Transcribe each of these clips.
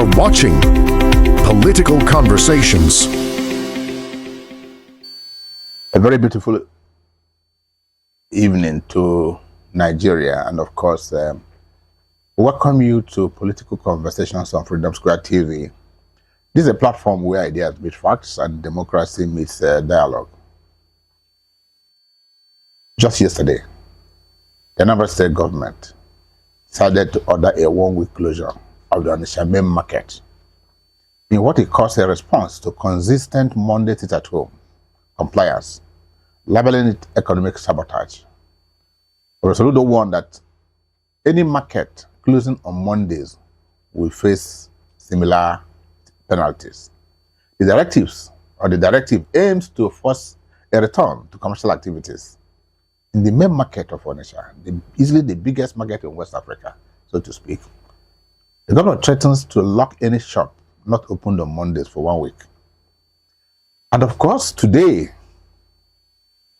are watching Political Conversations. A very beautiful evening to Nigeria, and of course, welcome you to Political Conversations on Freedom Square TV. This is a platform where ideas meet facts and democracy meets dialogue. Just yesterday, the Anambra State government decided to order a one-week closure of the Onitsha main market in what it calls a response to consistent Monday sit-at-home compliance, labeling it economic sabotage. Soludo warned that any market closing on Mondays will face similar penalties. The directive aims to force a return to commercial activities in the main market of Onitsha, easily the biggest market in West Africa, so to speak. The government threatens to lock any shop not opened on Mondays for 1 week. And of course, today,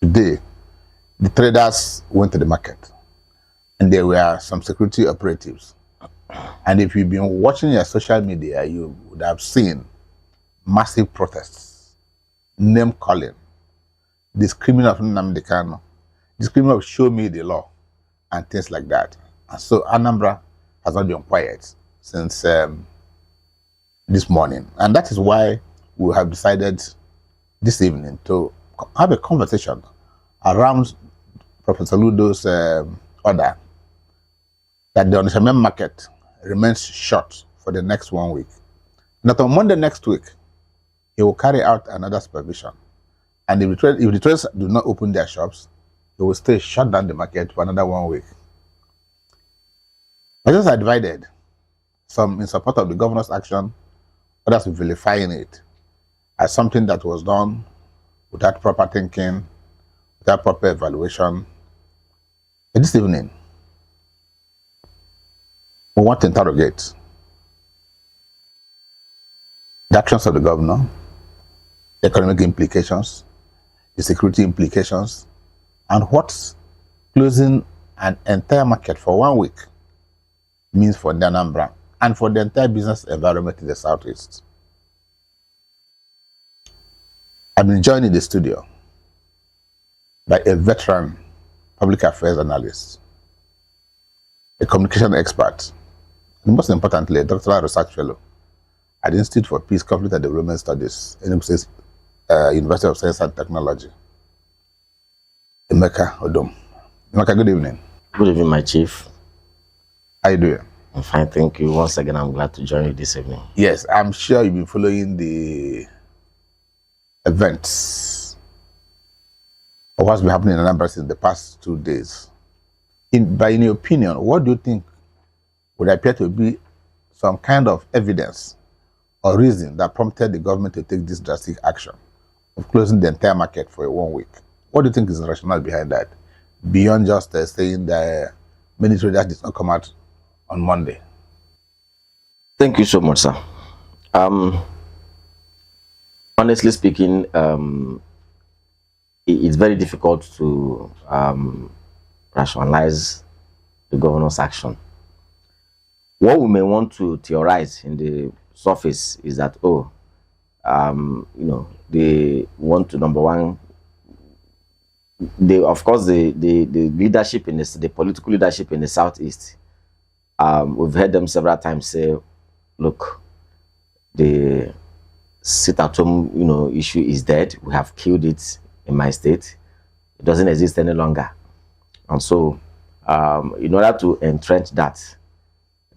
the traders went to the market and there were some security operatives. And if you've been watching your social media, you would have seen massive protests, name calling, the screaming of Nnamdi Kanu, the screaming of show me the law, and things like that. And so Anambra has not been quiet since this morning. And that is why we have decided this evening to have a conversation around Professor Soludo's order that the Onitsha main market remains shut for the next 1 week. That on Monday next week, he will carry out another supervision. And if the traders do not open their shops, he will stay shut down the market for another 1 week. Others are divided, some in support of the governor's action, others vilifying it as something that was done without proper thinking, without proper evaluation. And this evening, we want to interrogate the actions of the governor, the economic implications, the security implications, and what closing an entire market for 1 week means for the Anambra and for the entire business environment in the Southeast. I've been joined in the studio by a veteran public affairs analyst, a communication expert, and most importantly, a doctoral research fellow at the Institute for Peace, Conflict and Development Studies, University of Science and Technology, Emeka Odom. Emeka, good evening. Good evening, my chief. How you doing? I'm fine, thank you. Once again, I'm glad to join you this evening. Yes, I'm sure you've been following the events of what's been happening in Anambra in the past 2 days. In your opinion, what do you think would appear to be some kind of evidence or reason that prompted the government to take this drastic action of closing the entire market for 1 week? What do you think is the rationale behind that, beyond just saying that many traders did not come out on Monday? Thank you so much, sir. Honestly speaking, it's very difficult to rationalize the governor's action. What we may want to theorize in the surface is that, they want to, number one, the leadership in the political leadership in the Southeast, we've heard them several times say, look, the sit-at-home, issue is dead. We have killed it in my state. It doesn't exist any longer. And so, in order to entrench that,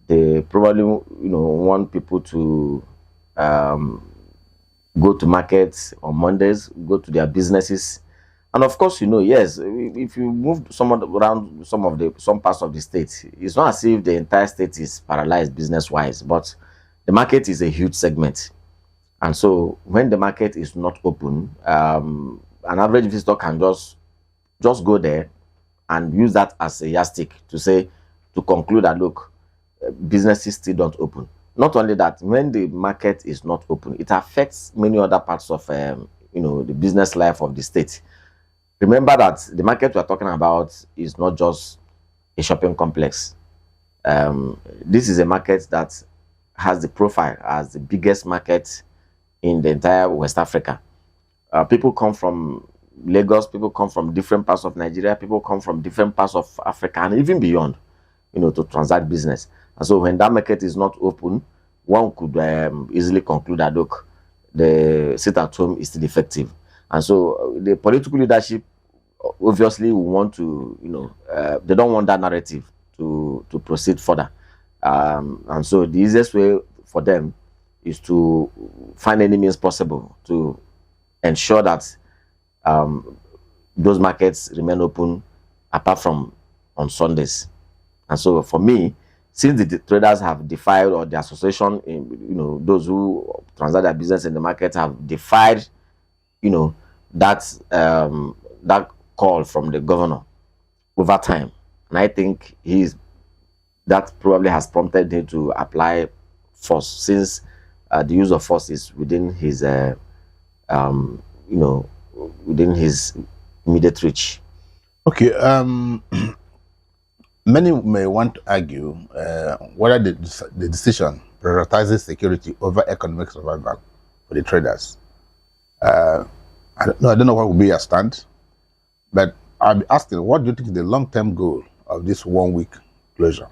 they probably, want people to go to markets on Mondays, go to their businesses. And of course, yes, if you move around some parts of the state, it's not as if the entire state is paralyzed business-wise, but the market is a huge segment. And so when the market is not open, an average visitor can just go there and use that as a yardstick to conclude that, look, businesses still don't open. Not only that, when the market is not open, it affects many other parts of the business life of the state. Remember that the market we're talking about is not just a shopping complex. This is a market that has the profile as the biggest market in the entire West Africa. People come from Lagos, people come from different parts of Nigeria, people come from different parts of Africa and even beyond, to transact business. And so when that market is not open, one could easily conclude that, look, the sit at home is still effective. And so the political leadership obviously will want to, they don't want that narrative to proceed further. And so the easiest way for them is to find any means possible to ensure that those markets remain open apart from on Sundays. And so for me, since the traders have defied, or the association, those who transact their business in the market have defied, that that call from the governor over time, and I think that probably has prompted him to apply force, since the use of force is within his, within his immediate reach. Okay. Many may want to argue whether the decision prioritizes security over economic survival for the traders. I don't know what will be your stand, but I'll be asking, what do you think is the long-term goal of this 1 week closure?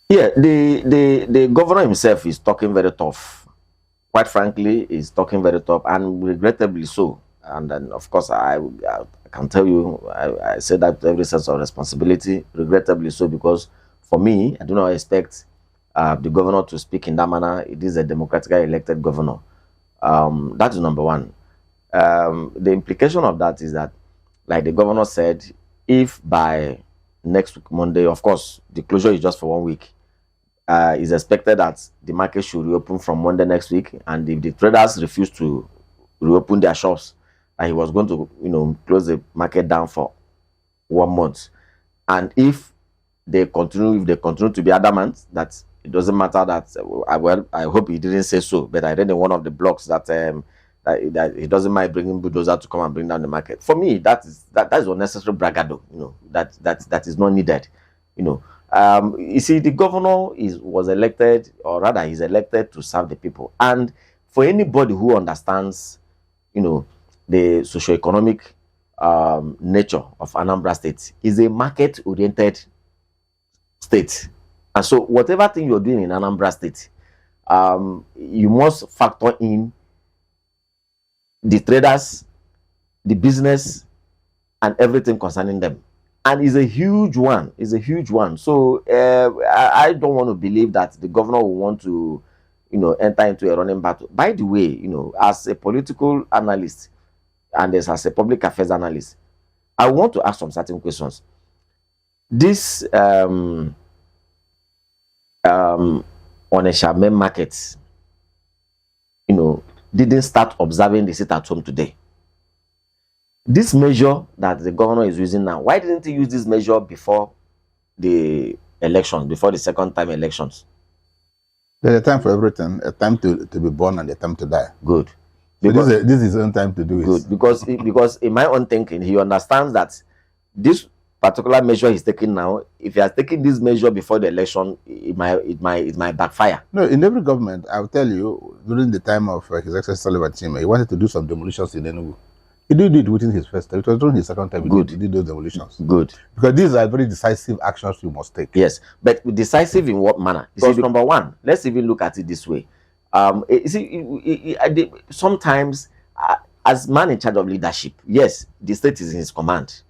Yeah, the governor himself is talking very tough. Quite frankly, he's talking very tough, and regrettably so. And then, of course, I can tell you, I say that with every sense of responsibility, regrettably so, because for me, I do not expect the governor to speak in that manner. It is a democratically elected governor. That is number one. The implication of that is that, like the governor said, if by next week, Monday, of course, the closure is just for 1 week, it's expected that the market should reopen from Monday next week. And if the traders refuse to reopen their shops, he was going to, close the market down for 1 month. And if they continue to be adamant that it doesn't matter, that I hope he didn't say so, but I read in one of the blogs that that he doesn't mind bringing bulldozer to come and bring down the market. For me, that is unnecessary bragado. That is not needed. You see, the governor was elected, or rather, he's elected to serve the people. And for anybody who understands, the socioeconomic nature of Anambra State, is a market-oriented state. And so whatever thing you're doing in Anambra State, you must factor in the traders, the business, and everything concerning them. And it's a huge one. It's a huge one. So I don't want to believe that the governor will want to, enter into a running battle. By the way, as a political analyst, and as a public affairs analyst, I want to ask some certain questions. This Onitsha main market, didn't start observing the sit at home today. This measure that the governor is using now, why didn't he use this measure before the elections, before the second time elections? There's a time for everything, a time to be born and a time to die. Good. Because so this is his own time to do it. Good, because in my own thinking, he understands that this particular measure he's taking now, if he has taken this measure before the election, it might backfire. No, in every government, I'll tell you, during the time of His Excellency Sullivan Chima, he wanted to do some demolitions in Enugu. He did it within his first time. It was during his second time he did those demolitions. Good. Because these are very decisive actions you must take. Yes, but decisive in what manner? Because number one, let's even look at it this way. Sometimes, as man in charge of leadership, yes, the state is in his command.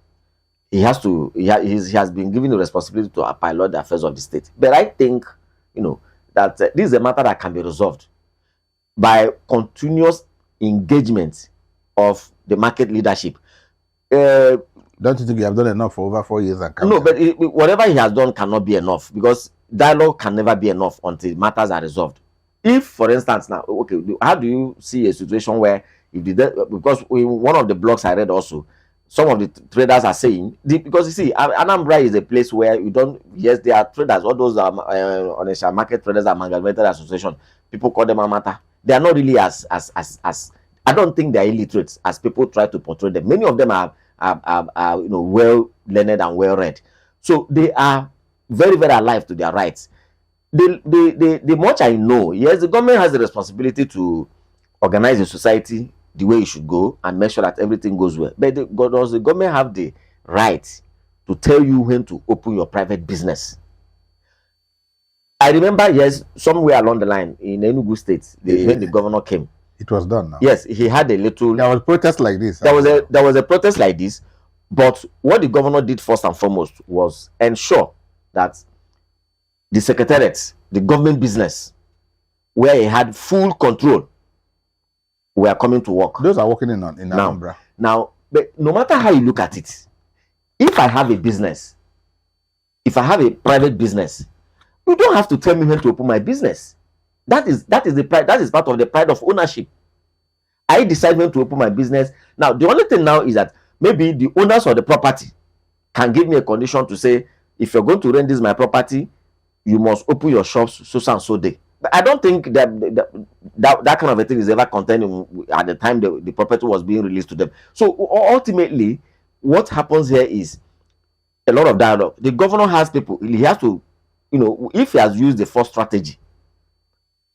He has been given the responsibility to pilot the affairs of the state. But I think, that this is a matter that can be resolved by continuous engagement of the market leadership. Don't you think you have done enough for over 4 years? No, but whatever he has done cannot be enough, because dialogue can never be enough until matters are resolved. If, for instance, now, okay, how do you see a situation where, because in one of the blogs I read also, some of the traders are saying, because you see, Anambra is a place where yes, there are traders, all those Onitsha market traders are amalgamated association. People call them Amata. They are not really as I don't think they are illiterate as people try to portray them. Many of them are well learned and well read. So they are very, very alive to their rights. the much I know, yes, the government has the responsibility to organize the society the way it should go and make sure that everything goes well. But does the government have the right to tell you when to open your private business? I remember, yes, somewhere along the line in Enugu State, when the governor came, it was done now. Yes, he had a little. There was protest like this. There was a protest like this, but what the governor did first and foremost was ensure that the secretariats, the government business, where he had full control, were coming to work. Those are working in Anambra. Now, but no matter how you look at it, if I have a business, if I have a private business, you don't have to tell me when to open my business. That is the pride. That is part of the pride of ownership. I decide when to open my business. Now, the only thing now is that maybe the owners of the property can give me a condition to say, if you're going to rent this my property, you must open your shops so and so day. But I don't think that kind of a thing is ever contained at the time the property was being released to them. So ultimately, what happens here is a lot of dialogue. The governor has people. He has to, if he has used the first strategy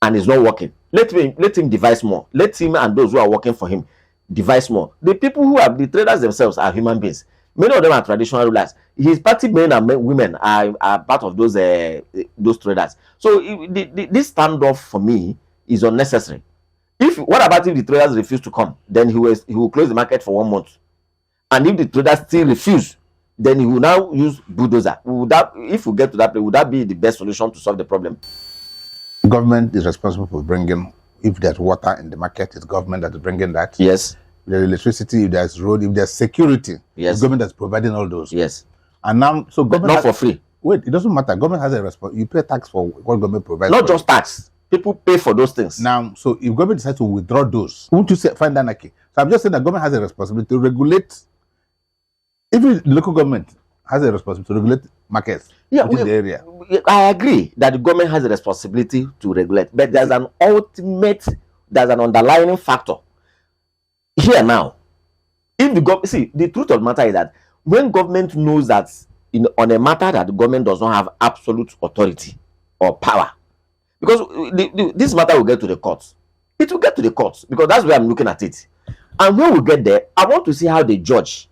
and it's not working, let him devise more. Let him and those who are working for him devise more. The people who are the traders themselves are human beings. Many of them are traditional rulers. His party men and women are part of those traders. So this standoff for me is unnecessary. What about if the traders refuse to come? Then he will close the market for 1 month. And if the traders still refuse, then he will now use bulldozer. If we get to that place, would that be the best solution to solve the problem? Government is responsible for bringing, if there's water in the market, it's government that is bringing that. Yes. If there's electricity, if there's road, if there's security, yes, the government that's providing all those. Yes. And now, so government not for free. Wait, it doesn't matter. Government has a response. You pay tax for what government provides. Not just tax. People pay for those things. Now, so if government decides to withdraw those, won't you find anarchy? So I'm just saying that government has a responsibility to regulate. Even the local government has a responsibility to regulate markets in the area. I agree that the government has a responsibility to regulate, but there's an underlying factor here now. If the government, the truth of the matter is that when government knows that on a matter that the government does not have absolute authority or power, because this matter will get to the courts. It will get to the courts because that's where I'm looking at it. And when we get there, I want to see how the judge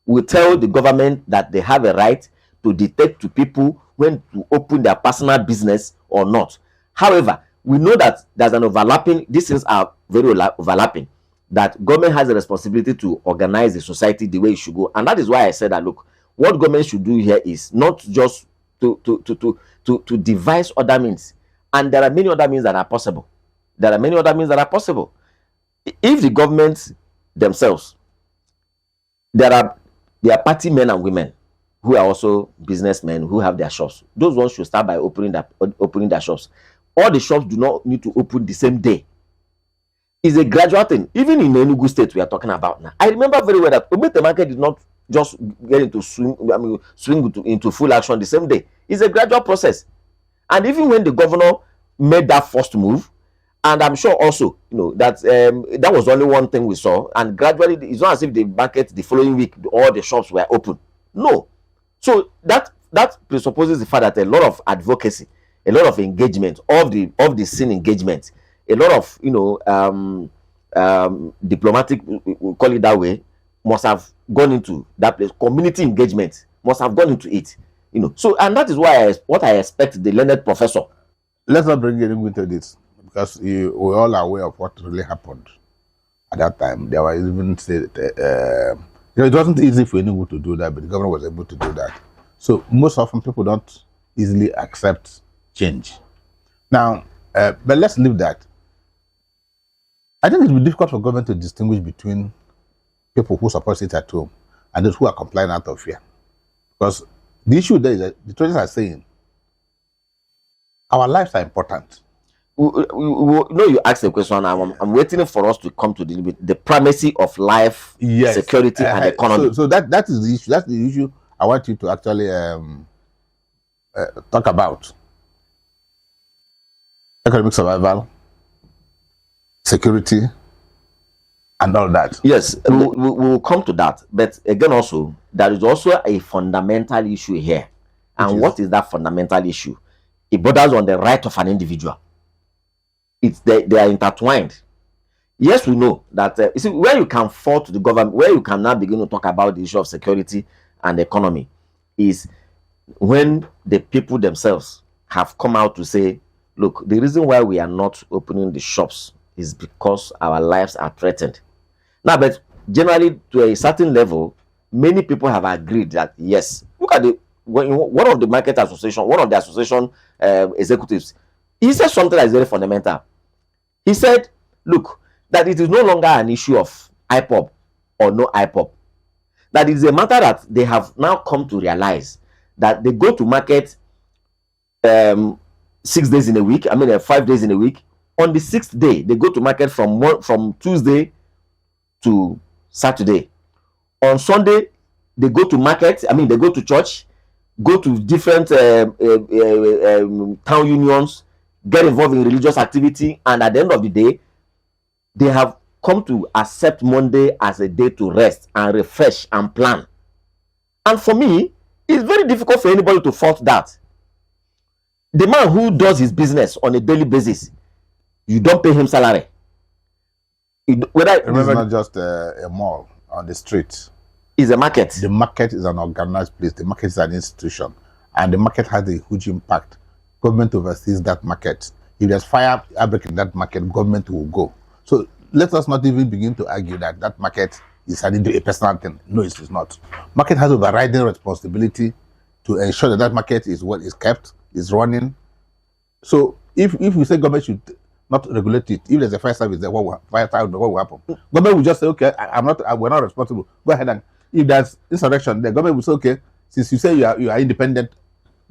will tell the government that they have a right to dictate to people when to open their personal business or not. However, we know that there's an overlapping, these things are very overlapping, that government has a responsibility to organize the society the way it should go. And that is why I said that, look, what government should do here is not just to devise other means. And there are many other means that are possible. If the government themselves, there are party men and women who are also businessmen who have their shops. Those ones should start by opening their shops. All the shops do not need to open the same day. It's a gradual thing. Even in Enugu State we are talking about now. I remember very well that the market did not just get into swing into full action the same day. It's a gradual process. And even when the governor made that first move, and I'm sure also, that that was only one thing we saw. And gradually, it's not as if the market the following week all the shops were open. No. So that presupposes the fact that a lot of advocacy, a lot of engagement of the scene engagement, a lot of diplomatic, we call it that way, must have gone into that place. Community engagement must have gone into it. So, and that is why what I expect the learned professor. Let's not bring anyone into this, because we're all aware of what really happened at that time. There was even said it wasn't easy for anyone to do that, but the government was able to do that. So most often people don't easily accept change. Now, but let's leave that. I think it will be difficult for government to distinguish between people who support it at home and those who are complying out of fear. Because the issue there is that the traders are saying our lives are important. You asked the question. I'm waiting for us to come to the primacy of life, yes, security, and economy. So that is the issue. That's the issue I want you to actually talk about. Economic survival, security, and all that. Yes, we will come to that. But again, also, there is also a fundamental issue here. And what is that fundamental issue? It borders on the right of an individual. They are intertwined. Yes, we know that you see, where you can fall to the government, where you can now begin to talk about the issue of security and economy, is when the people themselves have come out to say, look, the reason why we are not opening the shops is because our lives are threatened. Now, but generally, to a certain level, many people have agreed that yes, look at one of the market association, one of the association executives, he said something that is very fundamental. He said, look, that it is no longer an issue of IPOB or no IPOB. That it is a matter that they have now come to realize that they go to market 6 days in a week, 5 days in a week. On the 6th day, they go to market from Tuesday to Saturday. On Sunday, they go to market, they go to church, go to different town unions, get involved in religious activity, and at the end of the day, they have come to accept Monday as a day to rest and refresh and plan. And for me, it's very difficult for anybody to fault that. The man who does his business on a daily basis, you don't pay him salary. Remember, it's not just a mall on the street. It's a market. The market is an organized place. The market is an institution. And the market has a huge impact. Government oversees that market. If there's fire outbreak in that market, government will go. So let us not even begin to argue that that market is a personal thing. No, it is not. Market has overriding responsibility to ensure that that market is what is kept, is running. So if we say government should not regulate it, if there's a fire service there, what will happen? Government will just say, okay, we're not responsible. Go ahead, and if there's insurrection, the government will say, okay, since you say you are independent,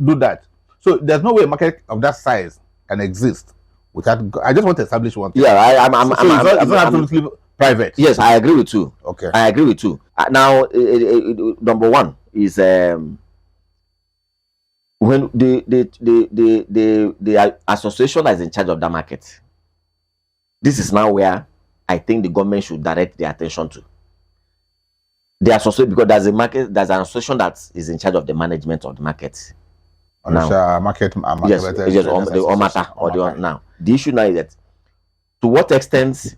do that. So there's no way a market of that size can exist without. I just want to establish one thing. Yeah, it's not absolutely private. Yes, I agree with you. Okay, I agree with you. Now, number one is when the association that is in charge of that market. This is now where I think the government should direct their attention to. The association, because there's an association that is in charge of the management of the market. Onitsha market. Yes, the Omata or the now. The issue now is that to what extent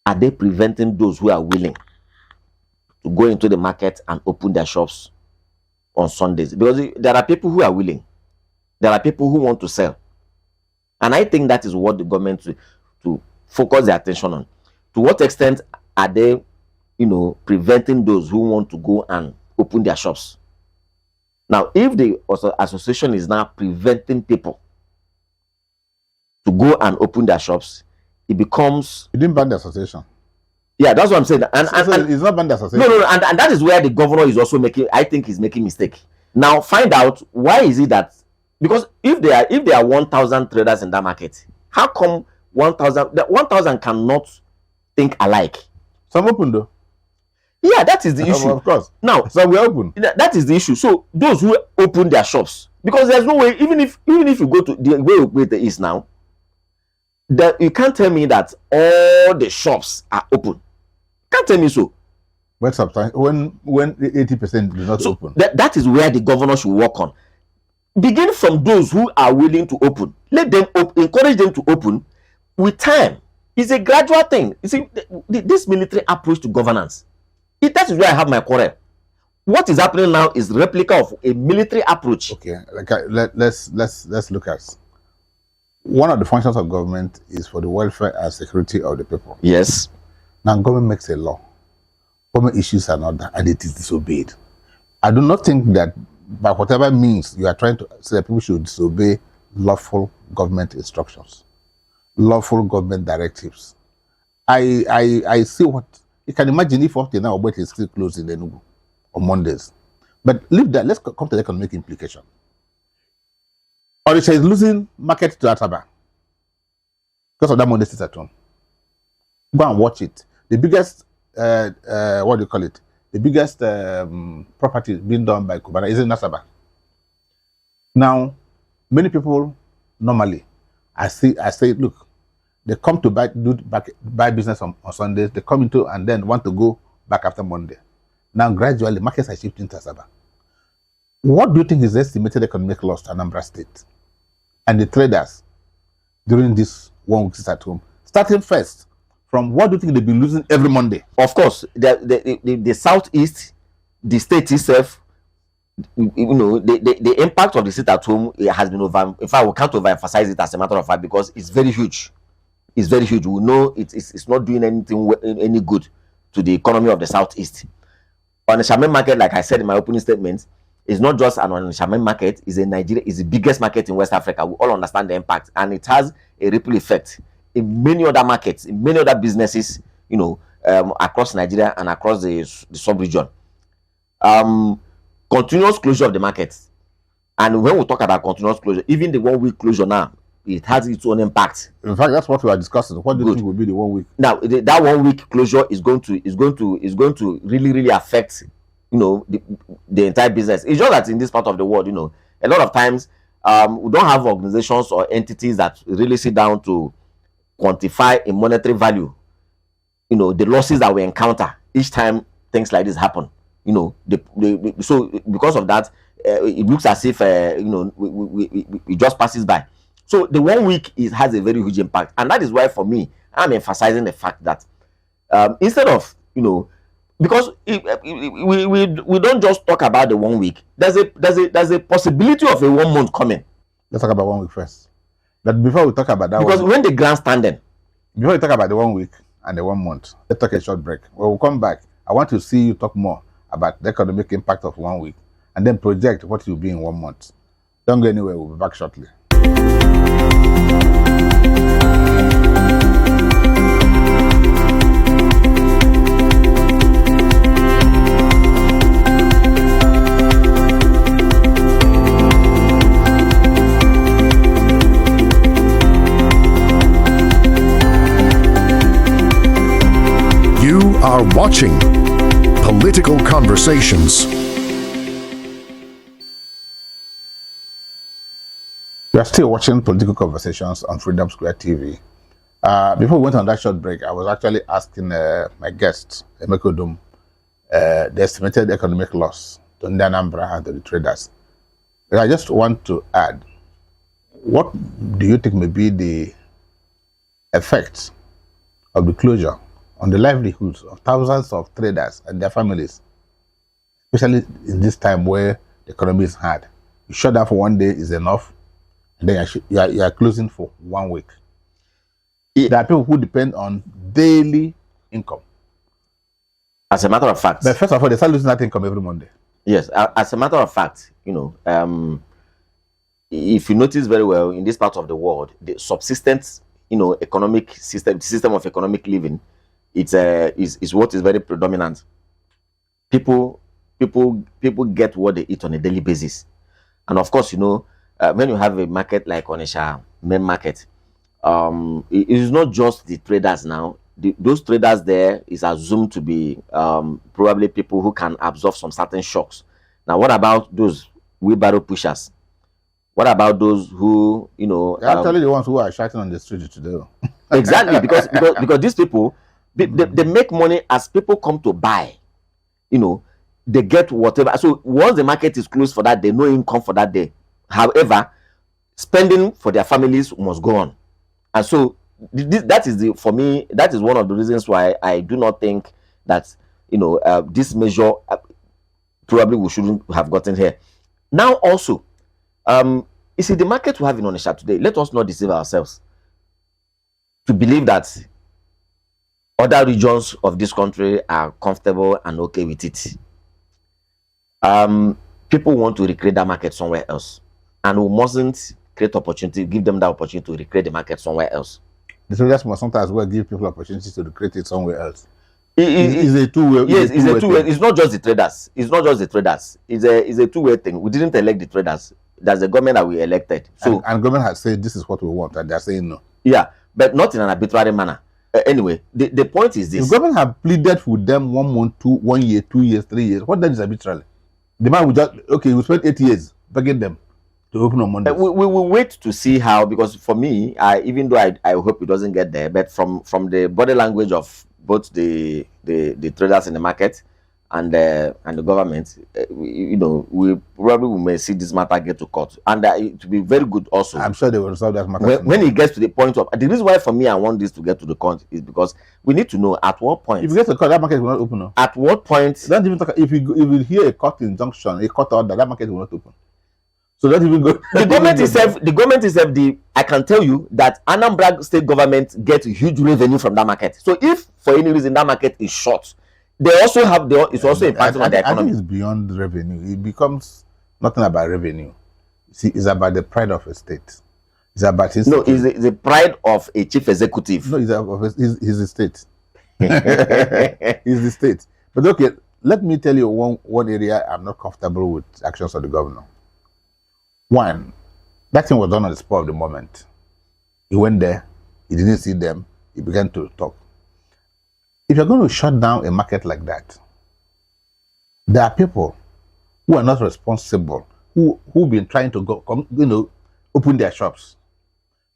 are they preventing those who are willing to go into the market and open their shops on Sundays? Because there are people who are willing, there are people who want to sell, and I think that is what the government to focus their attention on. To what extent are they, preventing those who want to go and open their shops? Now, if the association is now preventing people to go and open their shops, it becomes. You didn't ban the association. Yeah, that's what I'm saying. And it's not ban the association. No, and that is where the governor is also making. I think he's making mistake. Now, find out why is it that, because if there are 1,000 traders in that market, how come 1,000? The 1,000 cannot think alike. Some open though. Yeah, that is the issue. Of course. Now, so we open. That is the issue. So those who open their shops, because there's no way, even if you go to the way it is now, that you can't tell me that all the shops are open. Can't tell me so. When 80% do not open. That is where the governor should work on. Begin from those who are willing to open. Let them encourage them to open with time. It's a gradual thing. You see, this military approach to governance. That is where I have my quarrel. What is happening now is replica of a military approach. Okay, let's look at one of the functions of government is for the welfare and security of the people. Yes. Now government makes a law. Government issues an order and it is disobeyed. I do not think that by whatever means you are trying to say that people should disobey lawful government instructions, lawful government directives. I see what you can imagine if Ofte now is still closed in Enugu on Mondays. But leave that, let's come to the economic implication. Onitsha is losing market to Asaba because of that Monday sit at home. Go and watch it. The biggest, what do you call it? The biggest property being done by Kubana is in Asaba. Now, many people normally, I say, look, they come to buy business on Sundays. They come into and then want to go back after Monday. Now, gradually, markets are shifting to Asaba. What do you think is the estimated economic loss to Anambra State and the traders during this 1 week sit at home? Starting first, from what do you think they'll be losing every Monday? Of course, the southeast, the state itself, the impact of the sit at home has been over. In fact, we can't overemphasize it as a matter of fact because it's very huge. It's very huge. We know it's not doing any good to the economy of the southeast. Onitsha main market, like I said in my opening statement, is not just an Onitsha main market. Is the biggest market in West Africa. We all understand the impact, and it has a ripple effect in many other markets, in many other businesses, across Nigeria and across the sub-region. Continuous closure of the markets, and when we talk about continuous closure, even the 1 week closure now, it has its own impact. In fact, that's what we are discussing. What do you think will be the 1 week? Now, that 1 week closure is going to really affect, the entire business. It's just that in this part of the world, a lot of times, we don't have organizations or entities that really sit down to quantify in monetary value, the losses that we encounter each time things like this happen. So because of that, it looks as if we just passes by. So the 1 week has a very huge impact, and that is why for me I'm emphasizing the fact that instead of because we don't just talk about the 1 week. There's a possibility of a 1 month coming. Let's talk about 1 week first. But before we talk about that, because when the grandstanding, before we talk about the 1 week and the 1 month, let's take a short break. When we come back, I want to see you talk more about the economic impact of 1 week and then project what will be in 1 month. Don't go anywhere. We'll be back shortly. You are watching Political Conversations. You are still watching Political Conversations on Freedom Square TV. Before we went on that short break, I was actually asking my guest, Emeka Odum, the estimated economic loss to Anambra and to the traders. And I just want to add, what do you think may be the effect of the closure on the livelihoods of thousands of traders and their families, especially in this time where the economy is hard? You shut down for 1 day is enough, and then you are closing for 1 week. There are people who depend on daily income. As a matter of fact, but first of all, they start losing that income every Monday. Yes, as a matter of fact, if you notice very well, in this part of the world, the subsistence, economic system of economic living, is what is very predominant. People get what they eat on a daily basis, and of course, when you have a market like Onitsha main market, it is not just the traders now. Those traders there is assumed to be probably people who can absorb some certain shocks. Now, what about those wheelbarrow pushers? What about those who, They're actually the ones who are shouting on the street today. Exactly, because these people, they make money as people come to buy. They get whatever. So once the market is closed for that day, no income for that day. However, spending for their families must go on, and so that is one of the reasons why I do not think that this measure probably we shouldn't have gotten here. Now also, you see the market we have in Onitsha today. Let us not deceive ourselves to believe that other regions of this country are comfortable and okay with it. People want to recreate that market somewhere else, and we mustn't give them that opportunity to recreate the market somewhere else. The traders must sometimes well give people opportunities to recreate it somewhere else. It's a two-way. Yes, it's a two-way. It's not just the traders. It's a two-way thing. We didn't elect the traders. That's the government that we elected. So and government has said this is what we want, and they're saying no. Yeah, but not in an arbitrary manner. Anyway, the point is this: if government have pleaded with them 1 month, 1 year, 2 years, 3 years, what then is arbitrary? The man will just we spent 8 years begging them to open on Monday. We will wait to see how, because for me, even though I hope it doesn't get there, but from the body language of both the traders in the market and the government, we probably may see this matter get to court, and it will be very good also. I'm sure they will resolve that matter. When it gets to the point of, the reason why for me I want this to get to the court is because we need to know at what point. If you get to court, that market will not open. No? At what point? Don't even talk. If you hear a court injunction, a court order, that market will not open. So don't even go. The government itself, I can tell you that Anambra state government gets huge revenue from that market. So if for any reason that market is short, they also have it's also a part of the economy. I think it's beyond revenue. It becomes nothing about revenue. See, it's about the pride of a state. It's about his. No, it's the pride of a chief executive. No, he's the state. He's the state. But okay, let me tell you one area I'm not comfortable with actions of the governor. One, that thing was done on the spur of the moment. He went there, he didn't see them, he began to talk. If you're going to shut down a market like that, there are people who are not responsible, who've been trying to open their shops.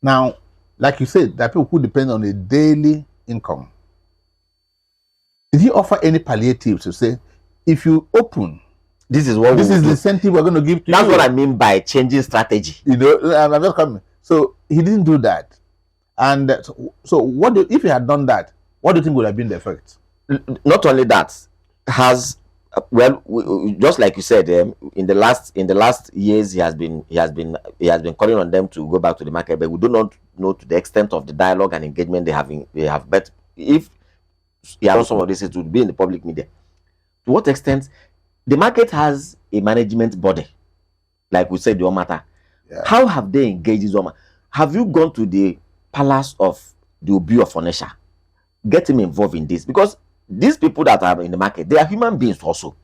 Now, like you said, there are people who depend on a daily income. Did he offer any palliatives to say, if you open, this is the incentive we're going to give to you? That's what I mean by changing strategy. I'm not coming. So he didn't do that. And so if he had done that, what do you think would have been the effect? Not only that, just like you said, in the last years he has been calling on them to go back to the market, but we do not know to the extent of the dialogue and engagement they have. But if he has some of this, it would be in the public media. To what extent? The market has a management body, like we said, the Omata. Yeah. How have they engaged this Omata? Have you gone to the palace of the Obi of Onitsha? Get him involved in this, because these people that are in the market, they are human beings also.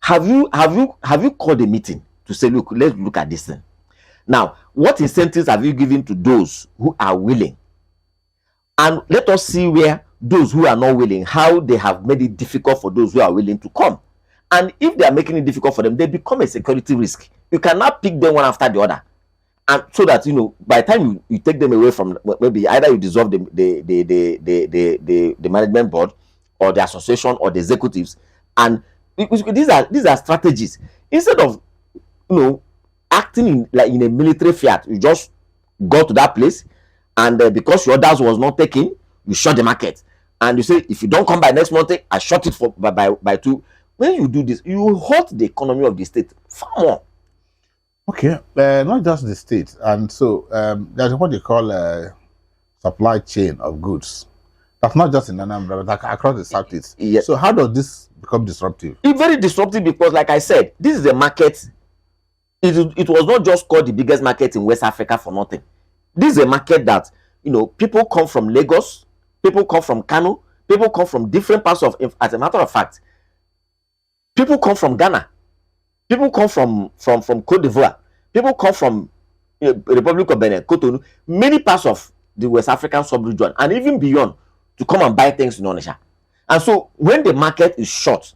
Have you called a meeting to say, look, let's look at this thing? Now, what incentives have you given to those who are willing? And let us see where those who are not willing, how they have made it difficult for those who are willing to come. And if they are making it difficult for them, they become a security risk. You cannot pick them one after the other. And so that, by the time you take them away from, maybe either you dissolve the management board or the association or the executives, and these are strategies. Instead of acting in a military fiat, you just go to that place, and because your orders was not taken, you shut the market, and you say, if you don't come by next month, I shut it by 2. When you do this, you hurt the economy of the state far more. Okay, not just the state. And so there's what they call a supply chain of goods. That's not just in Anambra, but across the Southeast. Yes. So how does this become disruptive? It's very disruptive because, like I said, this is a market. It was not just called the biggest market in West Africa for nothing. This is a market that, people come from Lagos, people come from Kano, people come from different parts of, as a matter of fact, people come from Ghana. People come from Cote d'Ivoire. People come from Republic of Benin, Cotonou, many parts of the West African sub-region, and even beyond, to come and buy things in Onitsha. And so when the market is short,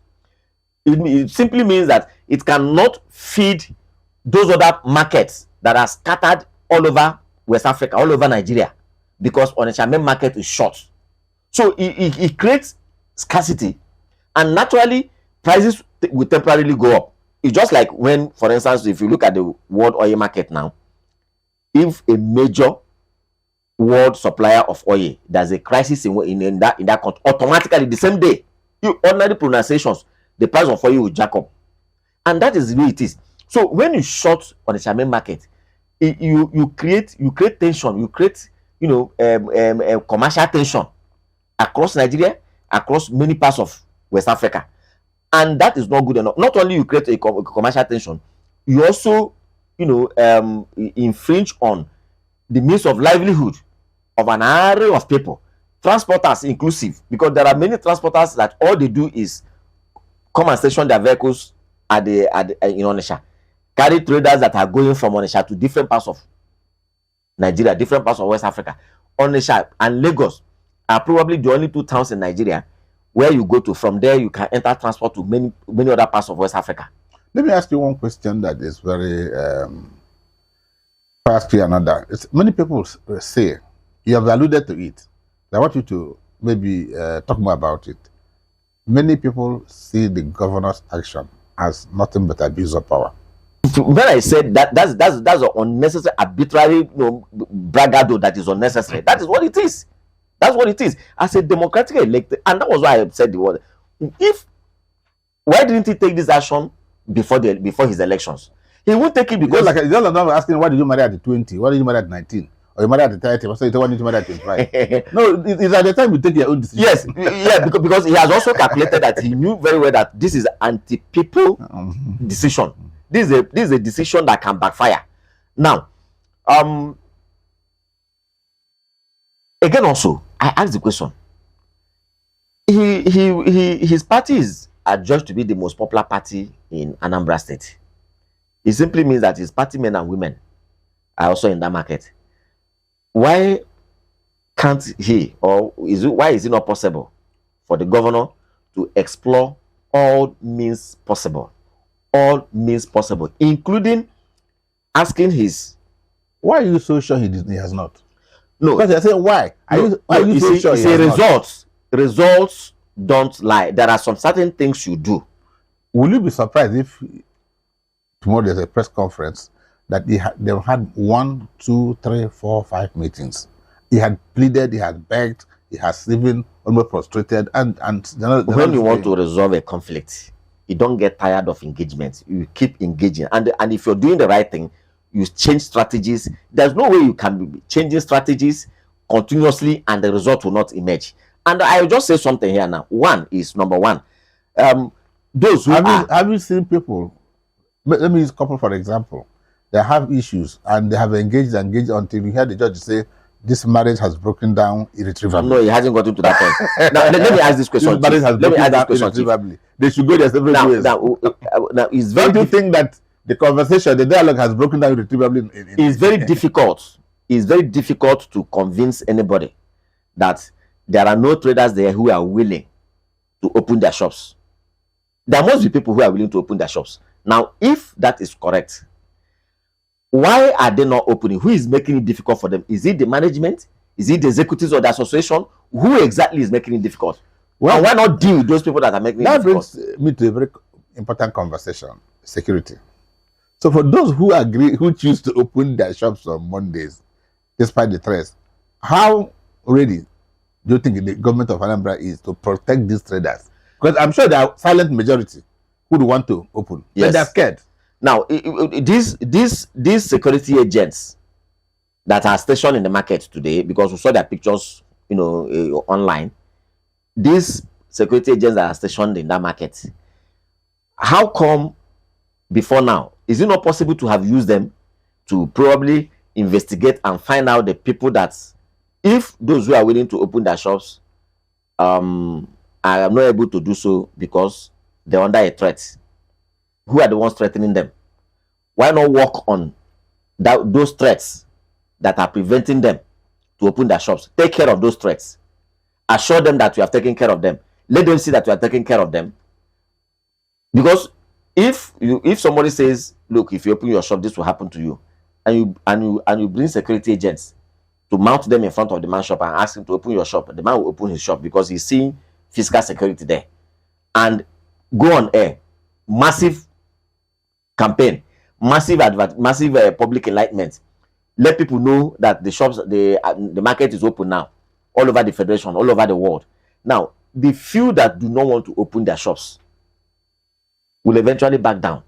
it simply means that it cannot feed those other markets that are scattered all over West Africa, all over Nigeria, because Onitsha main market is short. So it creates scarcity, and naturally prices will temporarily go up. It's just like when, for instance, if you look at the world oil market now, if a major world supplier of oil, there's a crisis in that country, automatically the same day, ordinary pronunciations, the price of oil will jack up. And that is the way it is. So when you short on the Charmaine market, you create tension, you create commercial tension across Nigeria, across many parts of West Africa. And that is not good enough. Not only you create a commercial tension, you also infringe on the means of livelihood of an array of people, transporters inclusive, because there are many transporters that all they do is come and station their vehicles in Onitsha, carry traders that are going from Onitsha to different parts of Nigeria, different parts of West Africa. Onitsha and Lagos are probably the only 2 towns in Nigeria where you go to. From there you can enter transport to many other parts of West Africa. Let me ask you one question that is very fast to another. Many people say, you have alluded to it, I want you to maybe talk more about it. Many people see the governor's action as nothing but abuse of power. When I said that, that's an unnecessary, arbitrary, bragado that is unnecessary. That is what it is. That's what it is. As a democratic elected, and that was why I said the word. Why didn't he take this action before his elections? He won't take it because like the other was asking, why did you marry at the 20? Why did you marry at 19? Or you marry at the 30? So you don't want to marry at 25. No, it's at the time you take your own decision. Yes, yeah, because he has also calculated that he knew very well that this is anti-people decision. This is a decision that can backfire. Now, again, also, I asked the question. His party is adjudged to be the most popular party in Anambra State. It simply means that his party men and women are also in that market. Why can't he, or why is it not possible for the governor to explore all means possible, including asking his? Why are you so sure he has not? No, because they're saying why. Are you so sure? See, results don't lie. There are some certain things you do. Will you be surprised if tomorrow there's a press conference that they've had 1, 2, 3, 4, 5 meetings? He had pleaded, he had begged, he has even almost frustrated, and when you want to resolve a conflict, you don't get tired of engagement. You keep engaging, and if you're doing the right thing, you change strategies. There's no way you can be changing strategies continuously and the result will not emerge. And I'll just say something here now. Number one, those who have you seen people? Let me use a couple for example. They have issues and they have engaged until you hear the judge say this marriage has broken down irretrievably. No, he hasn't gotten to that point. Now, let me ask this question. This marriage has broken down irretrievably. They should go their separate ways. Now, it's very. Don't you think that the conversation, the dialogue has broken down irretrievably? It's very difficult. It's very difficult to convince anybody that there are no traders there who are willing to open their shops. There must be people who are willing to open their shops. Now, if that is correct, why are they not opening? Who is making it difficult for them? Is it the management? Is it the executives of the association? Who exactly is making it difficult? Well, and why not deal with those people that are making it difficult? That brings me to a very important conversation: security. So, for those who choose to open their shops on Mondays, despite the threats, how ready do you think the government of Anambra is to protect these traders? Because I'm sure there are silent majority who do want to open, but they're scared. Now, these security agents that are stationed in the market today, because we saw their pictures, online, these security agents that are stationed in that market, how come before now is it not possible to have used them to probably investigate and find out the people that, if those who are willing to open their shops are not able to do so because they're under a threat? Who are the ones threatening them? Why not work on those threats that are preventing them to open their shops? Take care of those threats. Assure them that you have taken care of them. Let them see that you are taking care of them. Because if somebody says, look, if you open your shop, this will happen to you, and you bring security agents to mount them in front of the man's shop and ask him to open your shop, the man will open his shop because he's seeing physical security there, and go on air, massive campaign, massive public enlightenment, let people know that the shops, the market is open now, all over the federation, all over the world. Now, the few that do not want to open their shops will eventually back down.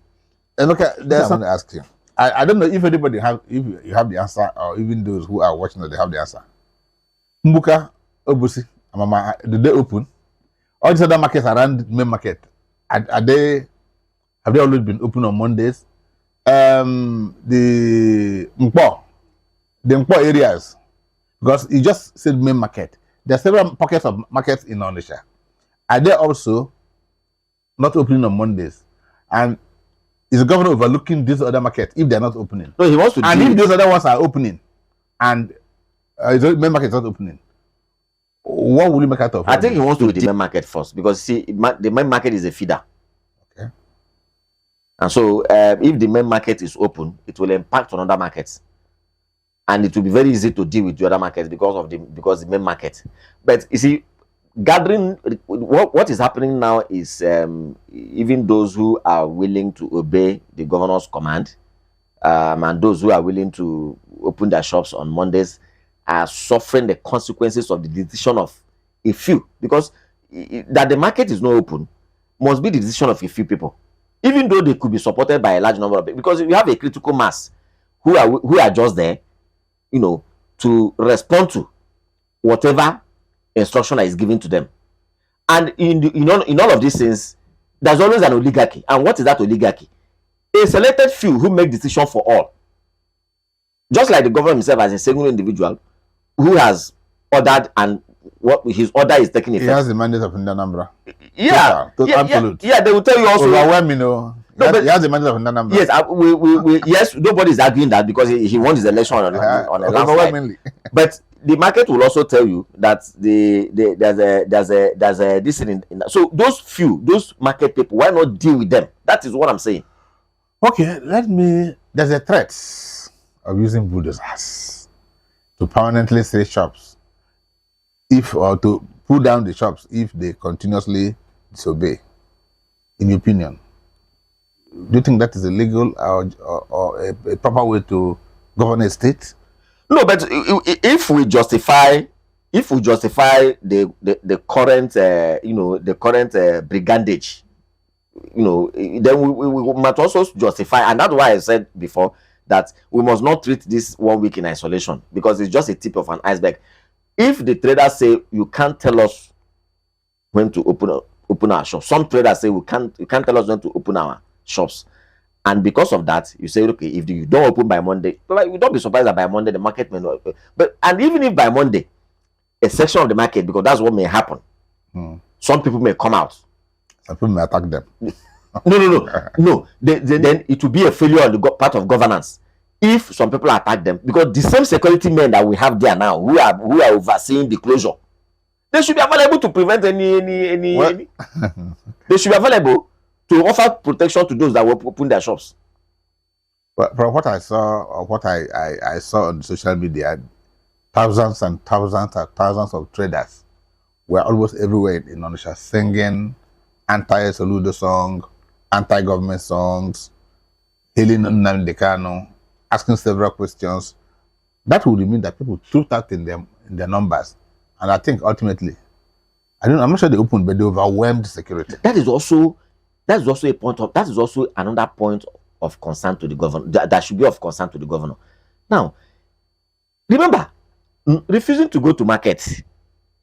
And okay, there's something to ask you. I don't know if anybody if you have the answer, or even those who are watching, they have the answer. Mbuka, Obusi, Mama, did they open? All these other markets around the main market, have they always been open on Mondays? The Mpo areas, because you just said main market. There are several pockets of markets in Onitsha. Are they also not opening on Mondays? And is the governor overlooking these other markets if they're not opening? No, he wants to. And if those other ones are opening, and the main market is not opening, what will you make out of it? I think he wants to do the main market first, because see, the main market is a feeder. Okay. And so, if the main market is open, it will impact on other markets, and it will be very easy to deal with the other markets because the main market. But you see, gathering. What is happening now is even those who are willing to obey the governor's command, and those who are willing to open their shops on Mondays are suffering the consequences of the decision of a few, because that the market is not open must be the decision of a few people, even though they could be supported by a large number of people, because you have a critical mass who are just there, to respond to whatever instruction that is given to them. And in all of these things, there's always an oligarchy. And what is that oligarchy? A selected few who make decision for all. Just like the governor himself as a single individual who has ordered, and what his order is taking effect. He has the mandate of Ndanambra. Yeah, absolute. Yeah, they will tell you also. Overwhelming, he has the mandate of Ndanambra. Yes, yes, nobody is arguing that, because he won his election on a landslide. But the market will also tell you that there's a this in that. So those market people, why not deal with them? That is what I'm saying. Okay, there's a threat of using bulldozers to permanently sell shops, or to pull down the shops if they continuously disobey. In your opinion, do you think that is illegal or a proper way to govern a state? No, but if we justify the current brigandage, then we must also justify, and that's why I said before that we must not treat this 1 week in isolation, because it's just a tip of an iceberg. If the traders say you can't tell us when to open our shops, some traders say you can't tell us when to open our shops, and because of that, you say, okay, if you don't open by Monday, you don't be surprised that by Monday the market may not open. And even if by Monday a section of the market, because that's what may happen, some people may come out. Some people may attack them. No. Then it will be a failure on the part of governance if some people attack them, because the same security men that we have there now, who are overseeing the closure, they should be available to prevent any. They should be available to offer protection to those that will open their shops. But from what I saw, or what I saw on social media, thousands and thousands and thousands of traders were almost everywhere in Onitsha singing anti-Soludo song, anti-government songs, hailing Nnamdi Kanu, asking several questions. That would mean that people took out in their numbers, and I think ultimately, I'm not sure they opened, but they overwhelmed security. That is also another point of concern to the governor. That should be of concern to the governor. Now, remember, refusing to go to market,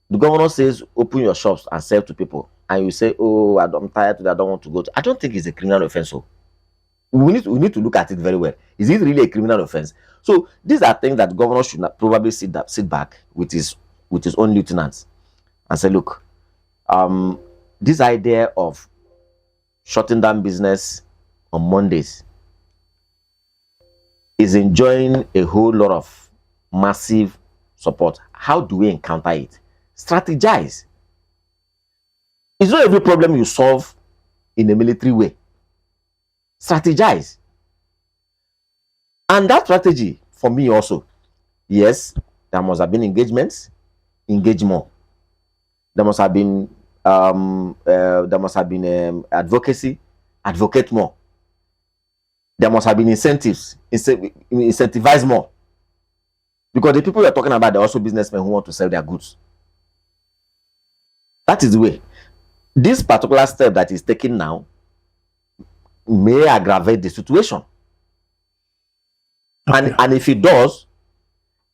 the governor says open your shops and sell to people, and you say, oh, I'm tired today, I don't want to go to. I don't think it's a criminal offense. So we need to look at it very well. Is it really a criminal offense? So these are things that the governor should not probably sit back with his own lieutenants and say, look, this idea of shutting down business on Mondays is enjoying a whole lot of massive support. How do we encounter it? Strategize. It's not every problem you solve in a military way. Strategize. And that strategy, for me also, yes, there must have been engagements. Engage more. There must have been advocacy. Advocate more. There must have been incentives. Incentivize more. Because the people we are talking about, they're also businessmen who want to sell their goods. That is the way. This particular step that is taken now may aggravate the situation. Okay. And if it does,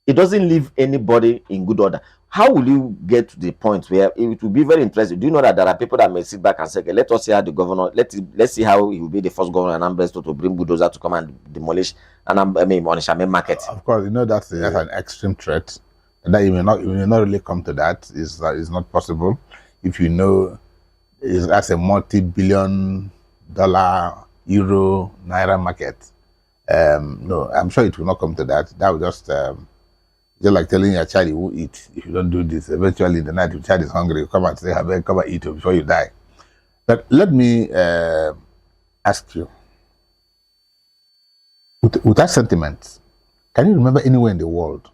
it doesn't leave anybody in good order. How will you get to the point where it will be very interesting? Do you know that there are people that may sit back and say, okay, let us see how the governor, let's see how he will be the first governor in Ambresto to bring bulldozer to come and demolish Onitsha main market. Of course, that's an extreme threat. And that you may not really come to that. Is not possible. If that's a multi-billion dollar, euro, naira market. No, I'm sure it will not come to that. That will just like telling your child you will eat. If you don't do this, eventually in the night, your child is hungry, you come and say, come and eat before you die. But let me ask you, with that sentiment, can you remember anywhere in the world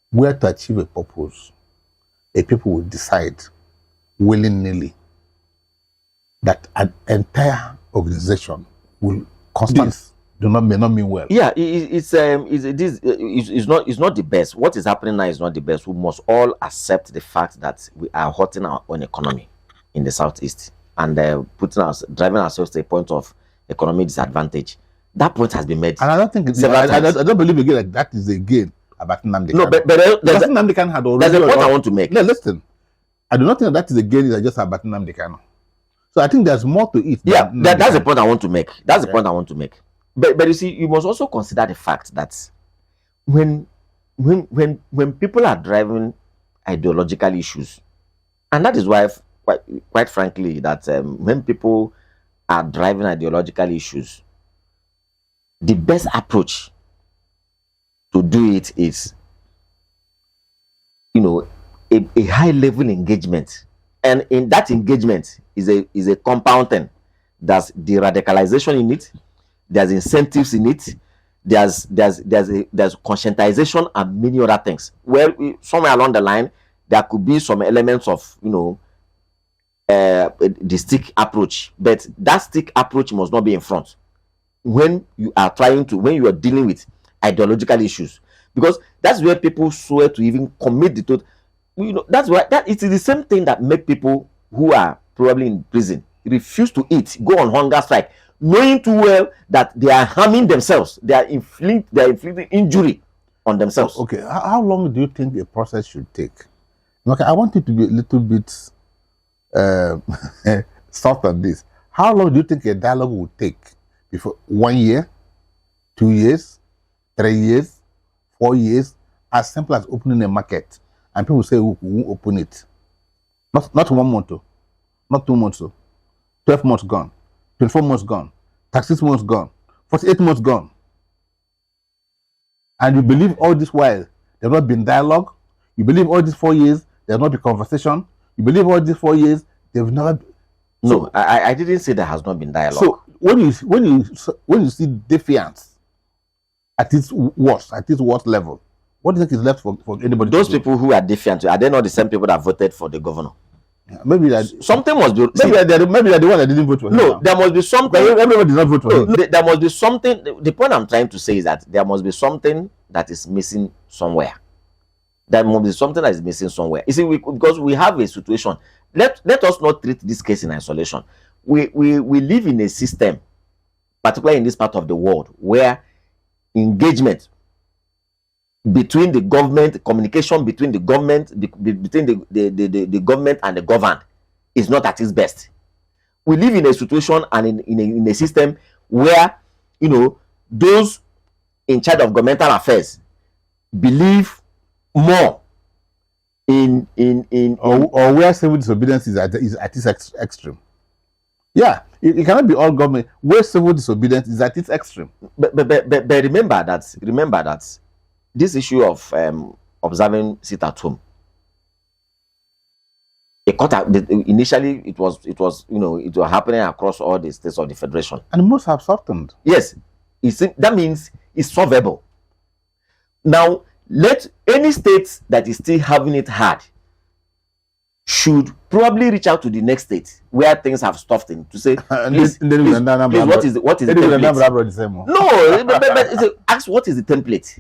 where to achieve a purpose, a people will decide willy-nilly, that an entire organization will constantly may not mean well. Yeah, it's not the best. What is happening now is not the best. We must all accept the fact that we are hurting our own economy in the southeast and driving ourselves to a point of economic disadvantage. That point has been made. And I don't think I don't believe again like that is a gain about Nnamdi Kanu. No, but there's a point I want to make. No, listen, I do not think that is a gain is just about Nnamdi Kanu. So I think there's more to it. Yeah, that's the point I want to make. That's the point I want to make. But you see, you must also consider the fact that when people are driving ideological issues, and that is why, quite frankly, that when people are driving ideological issues, the best approach to do it is, a high level engagement, and in that engagement is a compound thing. There's de-radicalization in it. There's incentives in it. There's conscientization and many other things. Well, somewhere along the line, there could be some elements of the stick approach, but that stick approach must not be in front when you are dealing with ideological issues, because that's where people swear to even commit the total. That's why it is the same thing that make people who are probably in prison refuse to eat, go on hunger strike, knowing too well that they are harming themselves, they are inflicting injury on themselves. Okay, how long do you think a process should take? Okay, I want it to be a little bit soft on this. How long do you think a dialogue will take? Before 1 year, 2 years, 3 years, 4 years, as simple as opening a market, and people say we won't open it. Not 1 month, not 2 months, 12 months gone. 24 months gone, 36 months gone, 48 months gone. And you believe all this while there have not been dialogue? You believe all these 4 years there have not been conversation? You believe all these 4 years there have never been... No, I didn't say there has not been dialogue. So when you see defiance at its worst level, what do you think is left for anybody? Those people who are defiant, are they not the same people that voted for the governor? Maybe that something must be. Maybe they're the one that didn't vote for him. No, there must be something. Everybody did not vote for him. There must be something. The point I'm trying to say is that there must be something that is missing somewhere. There must be something that is missing somewhere. You see, because we have a situation. Let us not treat this case in isolation. We live in a system, particularly in this part of the world, where engagement between the government, communication between the government, between the government and the governed is not at its best. We live in a situation and in a system where those in charge of governmental affairs believe more or where civil disobedience is at its extreme. Yeah, it cannot be all government. Where civil disobedience is at its extreme. But remember that this issue of observing sit at home, initially it was happening across all the states of the federation, and most have softened. Yes, that means it's solvable. Now, let any state that is still having it hard should probably reach out to the next state where things have softened to say, please, what is the template? No, but ask what is the template.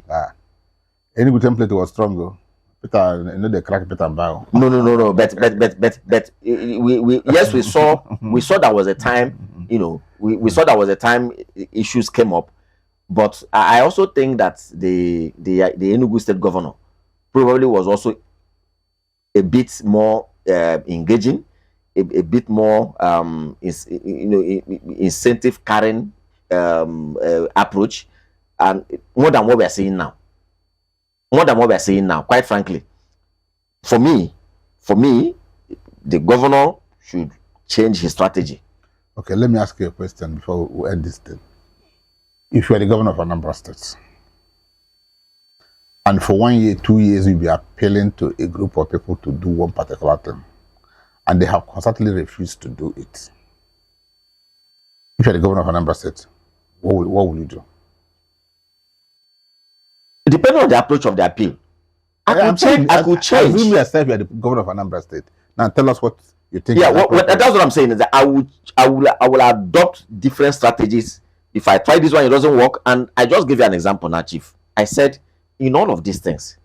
Any good template was strong though. Peter, they crack Peter and bow. No. But we saw there was a time, we saw there was a time issues came up, but I also think that the Enugu state governor probably was also a bit more engaging, a bit more incentive carrying approach, and more than what we are seeing now. Quite frankly, for me, the governor should change his strategy. Okay, let me ask you a question before we end this thing. If you are the governor of Anambra State, and for 1 year, 2 years, you'll be appealing to a group of people to do one particular thing, and they have constantly refused to do it. If you're the governor of Anambra State, what will you do? Depending on the approach of the appeal, I could change. Assume yourself you are the governor of Anambra State. Now tell us what you think? Yeah, that's what I'm saying. Is that I will adopt different strategies. If I try this one, it doesn't work. And I just give you an example now, Chief. I said, in all of these things,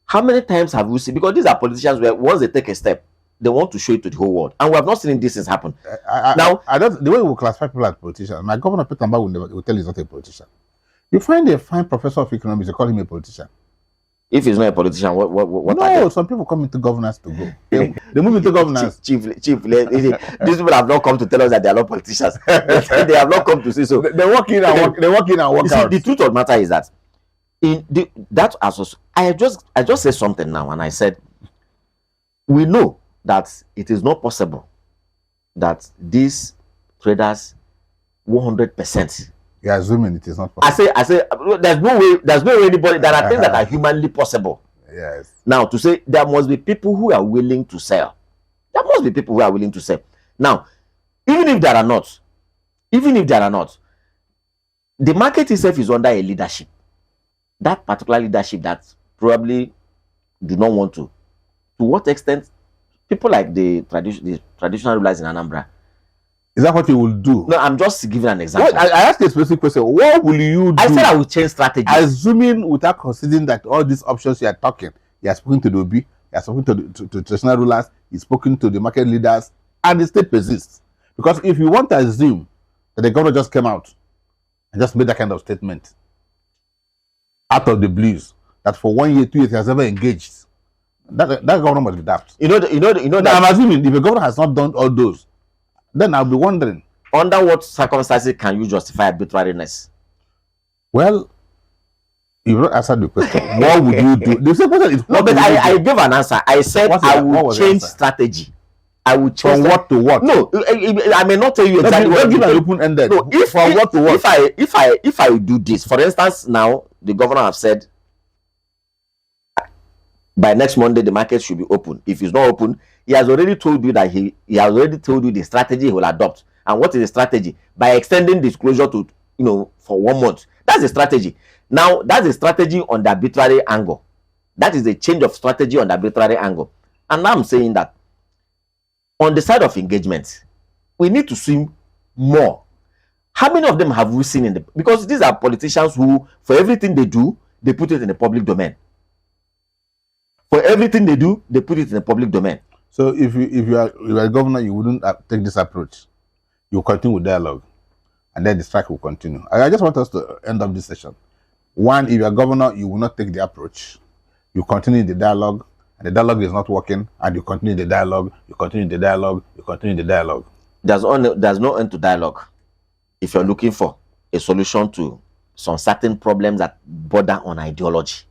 how many times have we seen? Because these are politicians where once they take a step, they want to show it to the whole world, and we have not seen these things happen. I don't. The way we classify people as politicians, my governor Peter Mbah will tell you he's not a politician. You find a fine professor of economics, you call him a politician. If he's not a politician, what? No, some people come into governance to go. They move into governance. Chief, these people have not come to tell us that they are not politicians. They have not come to say so. They walk in and walk out. The truth of the matter is that I just said something now, and I said we know that it is not possible that these traders 100%. You're assuming it is not possible. I say there's no way anybody. There are things that are humanly possible. Yes. Now, to say there must be people who are willing to sell. There must be people who are willing to sell. Now, even if there are not, the market itself is under a leadership. That particular leadership that probably do not want to. To what extent? People like the traditional rulers in Anambra. Is that what you will do? No, I'm just giving an example. I asked a specific question. What will you do? I said I will change strategy. Assuming without considering that all these options you are talking, you are speaking to the OB, you are speaking to traditional rulers, you are speaking to the market leaders, and the state persists. Because if you want to assume that the governor just came out and just made that kind of statement out of the blues, that for 1 year, 2 years he has never engaged, that governor must be daft. You know that I'm assuming if the governor has not done all those, then I'll be wondering, under what circumstances can you justify arbitrariness? Well, you've not answered the question. What would you do? The same question is, no, but I gave an answer. I said I will change strategy. I will change from what to what? No, I may not tell you exactly what. Give an open-ended. No, from what to what? If I do this, for instance, now the governor have said by next Monday the market should be open. If it's not open, he has already told you that he has already told you the strategy he will adopt. And what is the strategy? By extending disclosure to, for 1 month. That's the strategy. Now, that's a strategy on the arbitrary angle. That is a change of strategy on the arbitrary angle. And now I'm saying that on the side of engagement, we need to swim more. How many of them have we seen because these are politicians who, for everything they do, they put it in the public domain. For everything they do, they put it in the public domain. So if you are a governor, you wouldn't take this approach. You continue with dialogue, and then the strike will continue. I just want us to end up this session. One, if you are governor, you will not take the approach. You continue the dialogue, and the dialogue is not working, and you continue the dialogue, you continue the dialogue, you continue the dialogue. There's no end to dialogue if you're looking for a solution to some certain problems that border on ideology.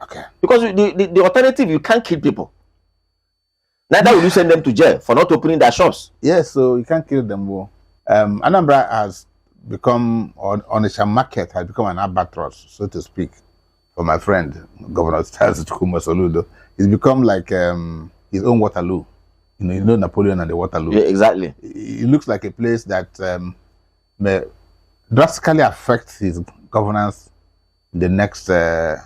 Okay. Because the alternative, you can't kill people. Neither will you send them to jail for not opening their shops. Yes, so you can't kill them all. Anambra has become, or Onitsha market has become an albatross, so to speak, for my friend, Governor Soludo. It's become like his own Waterloo. You know Napoleon and the Waterloo. Yeah, exactly. It looks like a place that may drastically affect his governance in the next 2-3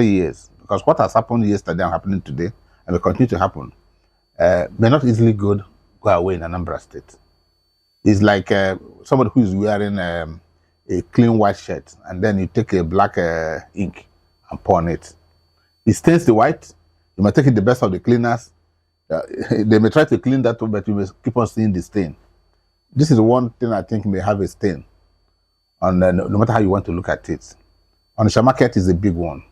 years. Because what has happened yesterday and happening today, and will continue to happen, may not easily go away in Anambra State. It's like somebody who is wearing a clean white shirt, and then you take a black ink and pour on it. It stains the white. You might take it the best of the cleaners. They may try to clean that too, but you may keep on seeing the stain. This is one thing I think may have a stain, on no matter how you want to look at it. Onitsha market is a big one.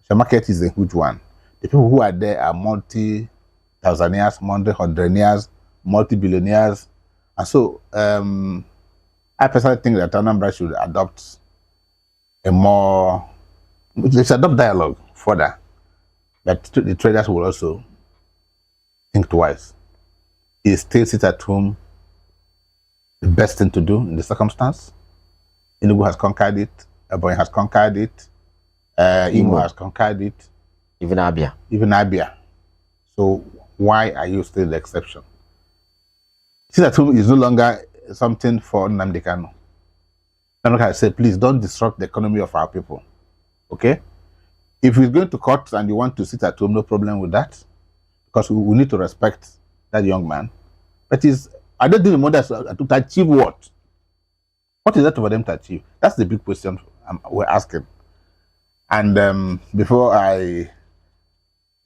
Onitsha market is a huge one. The people who are there are multi-thousandaires, multi-hundredaires, multi-billionaires. And so, I personally think that Anambra should adopt they should adopt dialogue further. That the traders will also think twice. Is still sit at home the best thing to do in the circumstance? Enugu has conquered it, Ebonyi has conquered it, Imo has conquered it. Even Abia. So why are you still the exception? Sit at home is no longer something for Nnamdi Kanu. Nnamdi Kanu said, please don't disrupt the economy of our people. Okay? If he's going to court and you want to sit at home, no problem with that. Because we need to respect that young man. But are they doing more to achieve what? What is that for them to achieve? That's the big question we're asking. And before I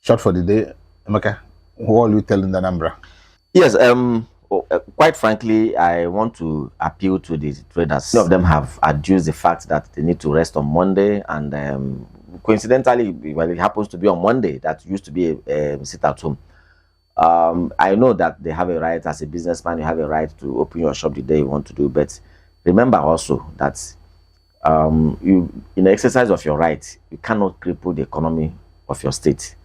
shut for the day, Emeka, what are you telling the Anambra? Yes, quite frankly, I want to appeal to the traders. Some of them have adduced the fact that they need to rest on Monday, and coincidentally, well, it happens to be on Monday. That used to be a sit at home. I know that they have a right, as a businessman, you have a right to open your shop the day you want to do, but remember also that in the exercise of your right, you cannot cripple the economy of your state.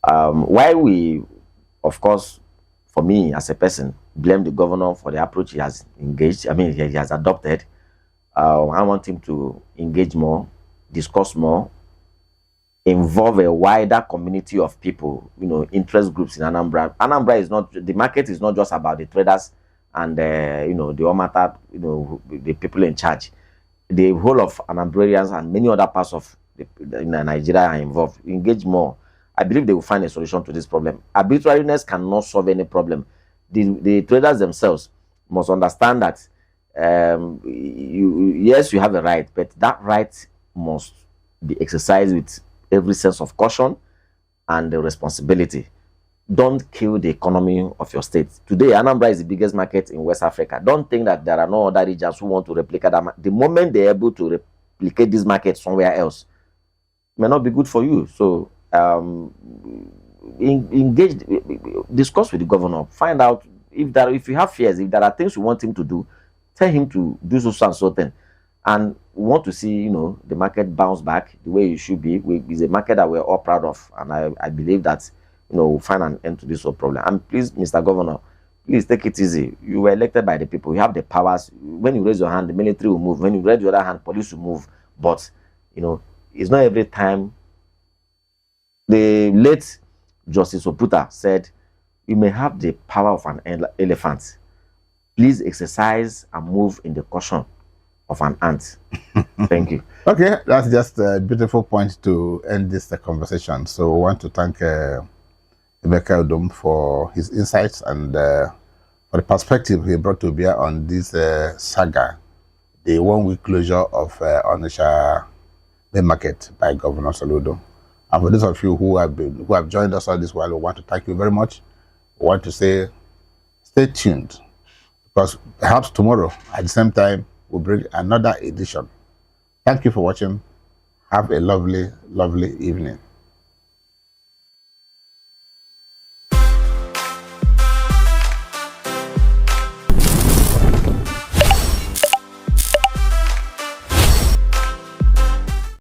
Why we, of course, for me as a person, blame the governor for the approach he has engaged. I mean, he has adopted. I want him to engage more, discuss more, involve a wider community of people, interest groups in Anambra. Anambra is not, the market is not just about the traders and, the Omata, the people in charge. The whole of Anambrarians and many other parts of Nigeria are involved. Engage more. I believe they will find a solution to this problem. Arbitrariness cannot solve any problem. The traders themselves must understand that yes, you have a right, but that right must be exercised with every sense of caution and the responsibility. Don't kill the economy of your state. Today, Anambra is the biggest market in West Africa. Don't think that there are no other regions who want to replicate that. The moment they're able to replicate this market somewhere else, it may not be good for you. So, engage, discuss with the governor, find out if you have fears, if there are things you want him to do, tell him to do so and so thing. And we want to see, the market bounce back the way it should be. It's a market that we're all proud of, and I believe that, we'll find an end to this whole problem. And please, Mr. Governor, please take it easy. You were elected by the people. You have the powers. When you raise your hand, the military will move. When you raise your other hand, police will move. But, it's not every time. The late Justice Oputa said, you may have the power of an elephant. Please exercise and move in the caution of an ant. Thank you. Okay, that's just a beautiful point to end this conversation. So we want to thank Emeka Udom for his insights and for the perspective he brought to bear on this saga, the 1 week closure of Onitsha main market by Governor Soludo. And for those of you who have joined us all this while, we want to thank you very much. We want to say, stay tuned, because perhaps tomorrow at the same time we'll bring another edition. Thank you for watching. Have a lovely, lovely evening.